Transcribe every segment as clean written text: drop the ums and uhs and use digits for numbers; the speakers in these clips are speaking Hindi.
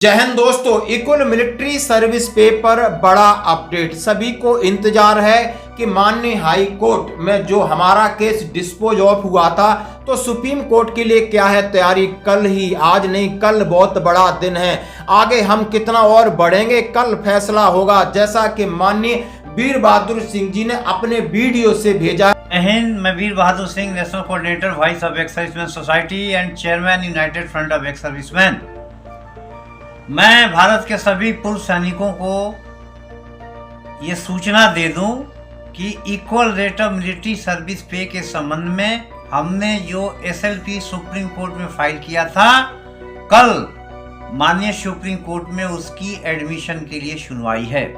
जय हिंद दोस्तों, इक्वल मिलिट्री सर्विस पे पर बड़ा अपडेट। सभी को इंतजार है कि माननीय हाई कोर्ट में जो हमारा केस डिस्पोज ऑफ हुआ था, तो सुप्रीम कोर्ट के लिए क्या है तैयारी। कल ही, आज नहीं, कल बहुत बड़ा दिन है। आगे हम कितना और बढ़ेंगे, कल फैसला होगा। जैसा कि माननीय वीर बहादुर सिंह जी ने अपने वीडियो से भेजा। हिंद, मैं Veer Bahadur Singh, national coordinator voice of ex serviceman society and chairman united front of ex serviceman. मैं भारत के सभी पूर्व सैनिकों को ये सूचना दे दूं कि equal rate of military service पे के संबंध में हमने जो एसएलपी सुप्रीम कोर्ट में फाइल किया था, कल माननीय सुप्रीम कोर्ट में उसकी एडमिशन के लिए सुनवाई है।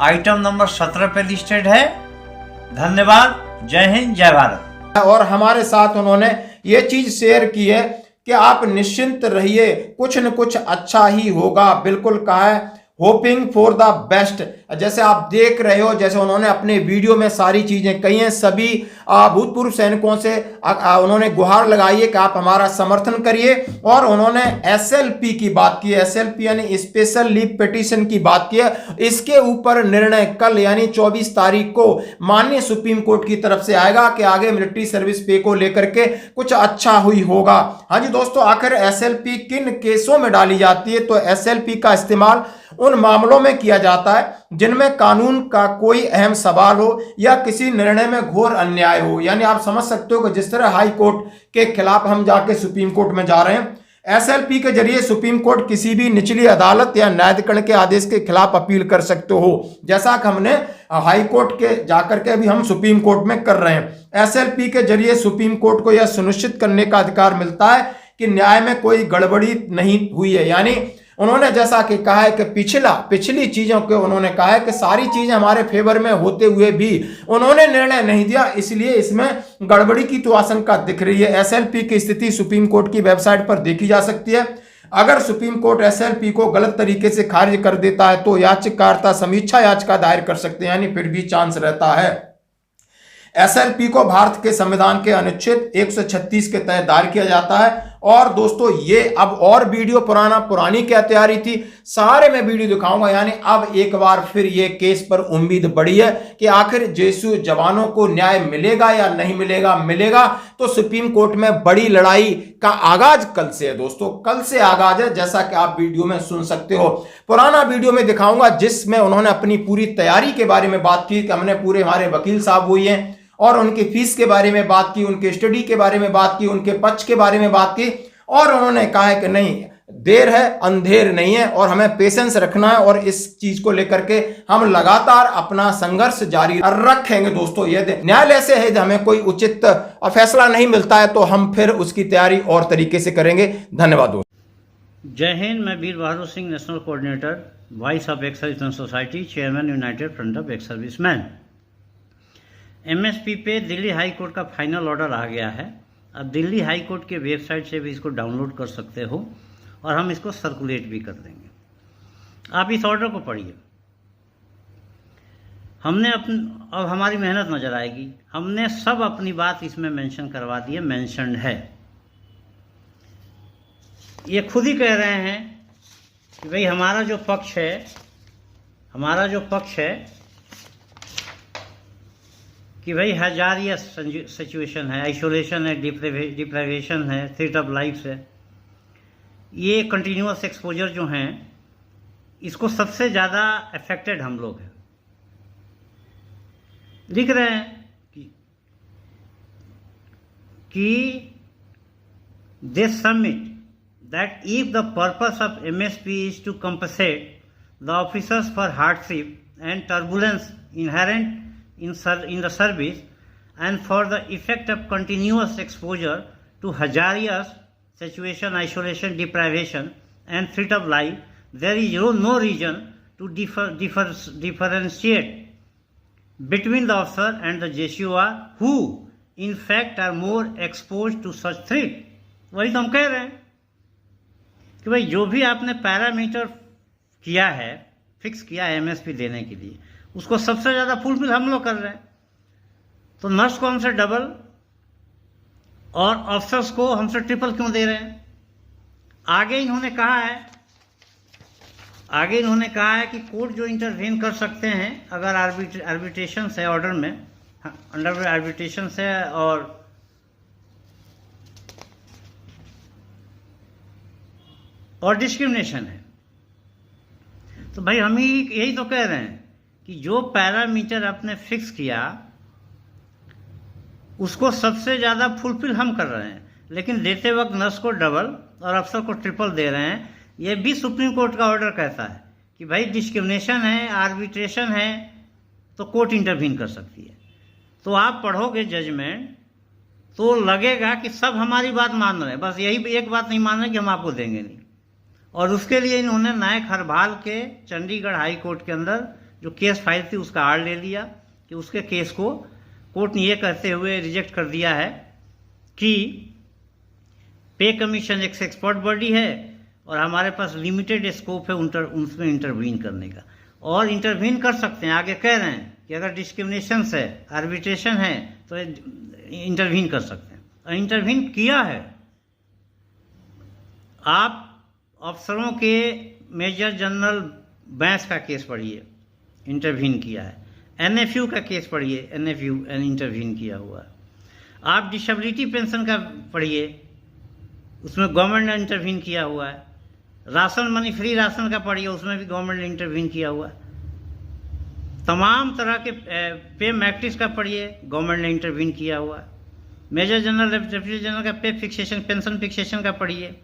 आइटम नंबर 17 पे लिस्टेड है। धन्यवाद। जय हिंद, जय भारत। और हमारे साथ उन्होंने ये चीज शेयर की है कि आप निश्चिंत रहिए, कुछ न कुछ अच्छा ही होगा। बिल्कुल कहा है, होपिंग फॉर द बेस्ट। जैसे आप देख रहे हो, जैसे उन्होंने अपने वीडियो में सारी चीजें कही हैं। सभी भूतपूर्व सैनिकों से उन्होंने गुहार लगाई है कि आप हमारा समर्थन करिए। और उन्होंने एसएलपी की बात की है, एसएलपी यानी स्पेशल लीव पिटीशन की बात की है। इसके ऊपर निर्णय कल यानी 24 तारीख को माननीय सुप्रीम कोर्ट की तरफ से आएगा कि आगे मिलिट्री सर्विस पे को लेकर के कुछ अच्छा हुई होगा। हाँ जी दोस्तों, आखिर एसएलपी किन केसों में डाली जाती है? तो एसएलपी का इस्तेमाल उन मामलों में किया जाता है जिनमें कानून का कोई अहम सवाल हो या किसी निर्णय में घोर अन्याय हो। यानी आप समझ सकते हो कि जिस तरह हाई कोर्ट के खिलाफ हम जाके सुप्रीम कोर्ट में जा रहे हैं, एसएलपी के जरिए सुप्रीम कोर्ट किसी भी निचली अदालत या न्यायाधिकरण के आदेश के खिलाफ अपील कर सकते हो, जैसा कि हमने हाई कोर्ट के जाकर के अभी हम सुप्रीम कोर्ट में कर रहे हैं। एसएलपी के जरिए सुप्रीम कोर्ट को यह सुनिश्चित करने का अधिकार मिलता है कि न्याय में कोई गड़बड़ी नहीं हुई है। यानी उन्होंने जैसा कि कहा है कि पिछली चीजों के उन्होंने कहा है कि सारी चीजें हमारे फेवर में होते हुए भी उन्होंने निर्णय नहीं दिया, इसलिए इसमें गड़बड़ी की तो आशंका दिख रही है। एसएलपी की स्थिति सुप्रीम कोर्ट की वेबसाइट पर देखी जा सकती है। अगर सुप्रीम कोर्ट एसएलपी को गलत तरीके से खारिज कर देता है तो याचिकाकर्ता समीक्षा याचिका दायर कर सकते हैं, यानी फिर भी चांस रहता है। एसएलपी को भारत के संविधान के अनुच्छेद 136 के तहत दायर किया जाता है। और दोस्तों, ये अब और वीडियो पुरानी क्या तैयारी थी, सारे मैं वीडियो दिखाऊंगा। यानी अब एक बार फिर ये केस पर उम्मीद बढ़ी है कि आखिर जेएसयू जवानों को न्याय मिलेगा या नहीं मिलेगा। तो सुप्रीम कोर्ट में बड़ी लड़ाई का आगाज कल से है दोस्तों, कल से आगाज है, जैसा कि आप वीडियो में सुन सकते हो। पुराना वीडियो में दिखाऊंगा जिसमें उन्होंने अपनी पूरी तैयारी के बारे में बात की कि हमने पूरे, हमारे वकील साहब हुई हैं, और उनकी फीस के बारे में बात की, उनके स्टडी के बारे में बात की, उनके पक्ष के बारे में बात की। और उन्होंने कहा है कि नहीं, देर है अंधेर नहीं है, और हमें पेशेंस रखना है, और इस चीज को लेकर के हम लगातार अपना संघर्ष जारी रखेंगे दोस्तों। यदि न्यायालय से है हमें कोई उचित फैसला नहीं मिलता है तो हम फिर उसकी तैयारी और तरीके से करेंगे। धन्यवाद दोस्तों। जय हिंद, मैं Veer Bahadur Singh, national coordinator voice of ex serviceman society, chairman united front of ex serviceman. MSP पे दिल्ली हाई कोर्ट का फाइनल ऑर्डर आ गया है। अब दिल्ली हाई कोर्ट के वेबसाइट से भी इसको डाउनलोड कर सकते हो, और हम इसको सर्कुलेट भी कर देंगे। आप इस ऑर्डर को पढ़िए। हमने अब हमारी मेहनत नज़र आएगी। हमने सब अपनी बात इसमें मेंशन करवा दी है, मेंशन्ड है। ये खुद ही कह रहे हैं कि भाई हमारा जो पक्ष है कि भाई हजारियस सिचुएशन है, आइसोलेशन है, डिप्राइवेशन है, थ्रेट ऑफ लाइफ है, ये कंटिन्यूअस एक्सपोजर जो हैं, इसको सबसे ज़्यादा अफेक्टेड हम लोग हैं। लिख रहे हैं कि they submit that if the purpose of MSP is to compensate the officers for hardship and turbulence inherent in the service and for the effect of continuous exposure to hazardous situation, isolation, deprivation and threat of life, there is no reason to differentiate between the officer and the JCOR who in fact are more exposed to such threat। वही तो हम कह रहे हैं कि भाई जो भी आपने पैरामीटर किया है, फिक्स किया है एमएसपी देने के लिए, उसको सबसे ज़्यादा फुलफिल हम लोग कर रहे हैं। तो नर्स को हमसे डबल और ऑफिसर्स को हमसे ट्रिपल क्यों दे रहे हैं? आगे इन्होंने कहा है आगे इन्होंने कहा है कि कोर्ट जो इंटरवेन कर सकते हैं अगर आर्बिट्रेशन है ऑर्डर में, अंडर आर्बिट्रेशन है और डिस्क्रिमिनेशन है। तो भाई हम ही यही तो कह रहे हैं कि जो पैरामीटर आपने फिक्स किया उसको सबसे ज़्यादा फुलफिल हम कर रहे हैं, लेकिन देते वक्त नर्स को डबल और अफसर को ट्रिपल दे रहे हैं। ये भी सुप्रीम कोर्ट का ऑर्डर कहता है कि भाई डिस्क्रिमिनेशन है, आर्बिट्रेशन है, तो कोर्ट इंटरवीन कर सकती है। तो आप पढ़ोगे जजमेंट तो लगेगा कि सब हमारी बात मान रहे हैं, बस यही एक बात नहीं मान रहे कि हम आपको देंगे नहीं। और उसके लिए इन्होंने नायक हरबाल के चंडीगढ़ हाई कोर्ट के अंदर जो केस फाइल थी उसका आड़ ले लिया कि उसके केस को कोर्ट ने ये कहते हुए रिजेक्ट कर दिया है कि पे कमीशन एक एक्सपर्ट बॉडी है और हमारे पास लिमिटेड स्कोप है उसमें इंटरवीन करने का, और इंटरवीन कर सकते हैं। आगे कह रहे हैं कि अगर डिस्क्रिमिनेशन है, आर्बिट्रेशन है तो इंटरवीन कर सकते हैं, और इंटरवीन किया है। आप अफसरों के मेजर जनरल बैंस का केस पढ़िए, इंटरवीन किया है। एनएफयू का केस पढ़िए, एनएफयू इंटरवीन किया हुआ है। आप डिसेबिलिटी पेंशन का पढ़िए, उसमें गवर्नमेंट ने इंटरवीन किया हुआ है। राशन मनी फ्री राशन का पढ़िए, उसमें भी गवर्नमेंट ने इंटरवीन किया हुआ है। तमाम तरह के पे मैट्रिक्स का पढ़िए, गवर्नमेंट ने इंटरवीन किया हुआ है। मेजर जनरल, डिप्टी जनरल का पे फिक्सेशन, पेंशन फिक्सेशन का पढ़िए।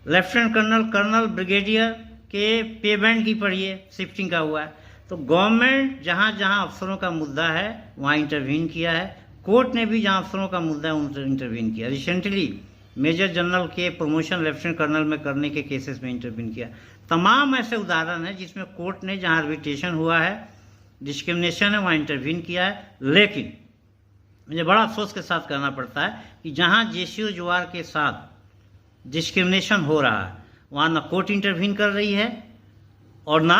लेफ्टिनेंट कर्नल, कर्नल, ब्रिगेडियर के पे बैंड की पढ़िए, शिफ्टिंग का हुआ है। तो गवर्नमेंट जहाँ जहाँ अफसरों का मुद्दा है वहाँ इंटरवीन किया है। कोर्ट ने भी जहाँ अफसरों का मुद्दा है उन इंटरवीन किया। रिसेंटली मेजर जनरल के प्रमोशन लेफ्टिनेंट कर्नल में करने के केसेस में इंटरवीन किया। तमाम ऐसे उदाहरण हैं जिसमें कोर्ट ने जहाँ आर्बिट्रेशन हुआ है, डिस्क्रिमिनेशन है, वहाँ इंटरवीन किया है। लेकिन मुझे बड़ा अफसोस के साथ कहना पड़ता है कि जहाँ जेसीओ जवार के साथ डिस्क्रिमिनेशन हो रहा है वहाँ ना कोर्ट इंटरवीन कर रही है और ना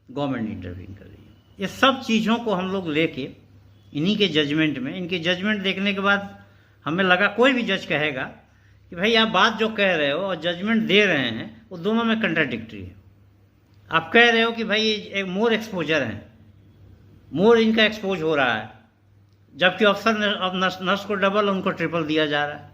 गवर्नमेंट इंटरवीन कर रही है। ये सब चीज़ों को हम लोग लेके इन्हीं के जजमेंट में, इनके जजमेंट देखने के बाद हमें लगा, कोई भी जज कहेगा कि भाई आप बात जो कह रहे हो और जजमेंट दे रहे हैं वो दोनों में कंट्राडिक्टरी है। आप कह रहे हो कि भाई एक मोर एक्सपोजर है, मोर इनका एक्सपोज हो रहा है, जबकि अफसर ने अब नर्स को डबल उनको ट्रिपल दिया जा रहा है।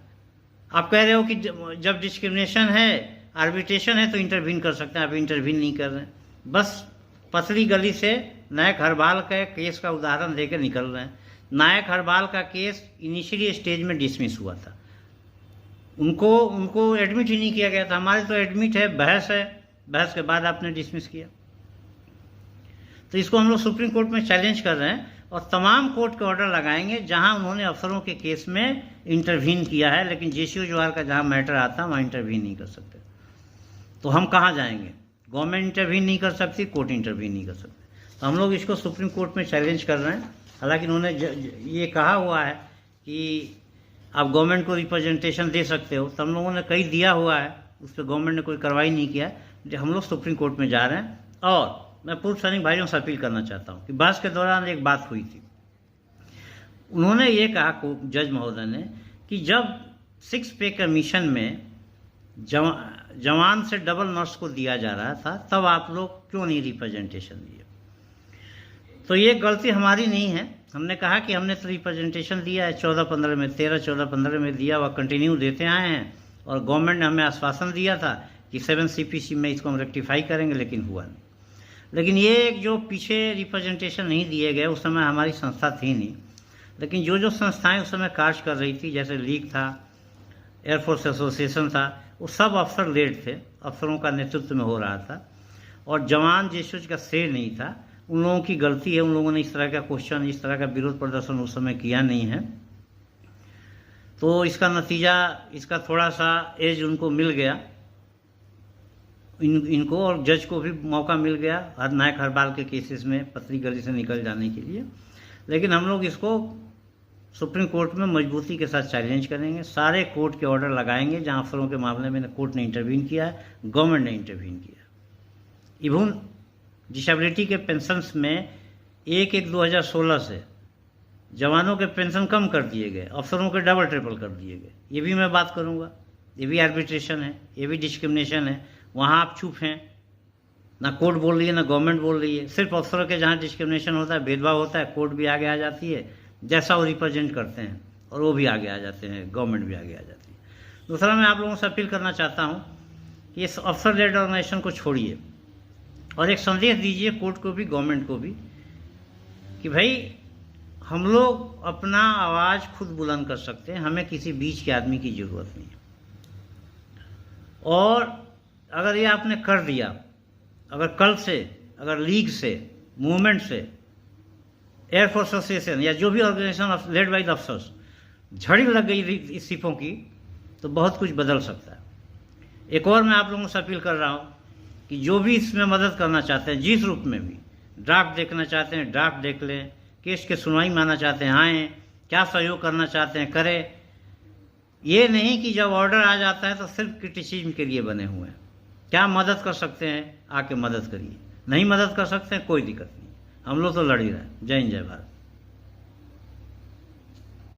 आप कह रहे हो कि जब डिस्क्रिमिनेशन है, आर्बिट्रेशन है तो इंटरवीन कर सकते हैं, आप इंटरवीन नहीं कर रहे हैं। बस पतली गली से नायक हरबाल का केस का उदाहरण देकर निकल रहे हैं। नायक हरबाल का केस इनिशियली स्टेज में डिसमिस हुआ था, उनको एडमिट ही नहीं किया गया था। हमारे तो एडमिट है, बहस के बाद आपने डिसमिस किया। तो इसको हम लोग सुप्रीम कोर्ट में चैलेंज कर रहे हैं और तमाम कोर्ट के ऑर्डर लगाएंगे जहां उन्होंने अफसरों के केस में इंटरवीन किया है, लेकिन जेसीओ जवाहर का जहां मैटर आता है वहां इंटरवीन नहीं कर सकते। तो हम कहाँ जाएंगे? गवर्नमेंट इंटरवीन नहीं कर सकती, कोर्ट इंटरवीन नहीं कर सकते। तो हम लोग इसको सुप्रीम कोर्ट में चैलेंज कर रहे हैं। हालांकि उन्होंने ये कहा हुआ है कि आप गवर्नमेंट को रिप्रेजेंटेशन दे सकते हो, तो हम लोगों ने कई दिया हुआ है, उस पर गवर्नमेंट ने कोई कार्रवाई नहीं किया है। हम लोग सुप्रीम कोर्ट में जा रहे हैं। और मैं पूर्व सैनिक भाइयों से अपील करना चाहता हूँ कि बहस के दौरान एक बात हुई थी, उन्होंने ये कहा जज महोदय ने कि जब 6 पे कमीशन में जवान से डबल नर्स को दिया जा रहा था तब आप लोग क्यों नहीं रिप्रेजेंटेशन दिए? तो ये गलती हमारी नहीं है। हमने कहा कि हमने तो रिप्रेजेंटेशन दिया है 14-15 में, 13-14-15 में दिया हुआ, कंटिन्यू देते आए हैं। और गवर्नमेंट ने हमें आश्वासन दिया था कि 7 CPC में इसको हम रेक्टिफाई करेंगे, लेकिन हुआ नहीं। लेकिन ये एक जो पीछे रिप्रेजेंटेशन नहीं दिए गए, उस समय हमारी संस्था थी नहीं, लेकिन जो संस्थाएं उस समय कार्य कर रही थी, जैसे लीग था, एयरफोर्स एसोसिएशन था, वो सब अफसर लेड थे, अफसरों का नेतृत्व में हो रहा था। और जवान जेसीओ का श्रेय नहीं था, उन लोगों की गलती है। उन लोगों ने इस तरह का क्वेश्चन, इस तरह का विरोध प्रदर्शन उस समय किया नहीं है। तो इसका नतीजा, इसका थोड़ा सा एज उनको मिल गया, इनको और जज को भी मौका मिल गया नायक हरबाल के केसेस में पतली गली से निकल जाने के लिए। लेकिन हम लोग इसको सुप्रीम कोर्ट में मजबूती के साथ चैलेंज करेंगे। सारे कोर्ट के ऑर्डर लगाएंगे जहां अफसरों के मामले में कोर्ट ने इंटरवीन किया है, गवर्नमेंट ने इंटरवीन किया। इवन डिसेबिलिटी के पेंशन्स में 1/1/2016 से जवानों के पेंशन कम कर दिए गए, अफसरों के डबल ट्रिपल कर दिए गए। ये भी मैं बात करूँगा, ये भी आर्बिट्रेशन है, ये भी डिस्क्रिमिनेशन है। वहाँ आप चुप हैं, ना कोर्ट बोल रही है ना गवर्नमेंट बोल रही है। सिर्फ अफसरों के जहाँ डिस्क्रिमिनेशन होता है, भेदभाव होता है, कोर्ट भी आगे आ जाती है जैसा वो रिप्रेजेंट करते हैं, और वो भी आगे आ जाते हैं, गवर्नमेंट भी आगे आ जाती है। दूसरा, मैं आप लोगों से अपील करना चाहता हूँ कि इस अफसर लेड ऑर्गेनाइजेशन को छोड़िए और एक संदेश दीजिए कोर्ट को भी, गवर्नमेंट को भी, कि भाई हम लोग अपना आवाज़ खुद बुलंद कर सकते हैं, हमें किसी बीच के आदमी की ज़रूरत नहीं है। और अगर ये आपने कर दिया, अगर कल से, अगर लीग से, मूवमेंट से, एयरफोर्स एसोसिएशन या जो भी ऑर्गेनाइजेशन लेड बाई द अफसर्स झड़ी लग गई इस्तीफों की, तो बहुत कुछ बदल सकता है। एक और मैं आप लोगों से अपील कर रहा हूँ कि जो भी इसमें मदद करना चाहते हैं, जिस रूप में भी, ड्राफ्ट देखना चाहते हैं ड्राफ्ट देख लें, केस के सुनवाई में आना चाहते हैं आएँ, क्या सहयोग करना चाहते हैं करें। ये नहीं कि जब ऑर्डर आ जाता है तो सिर्फ क्रिटिसिज्म के लिए बने हुए हैं। क्या मदद कर सकते हैं, आके मदद करिए। नहीं मदद कर सकते हैं, कोई दिक्कत नहीं, हम लोग तो लड़ ही रहे हैं। जय हिंद, जय भारत।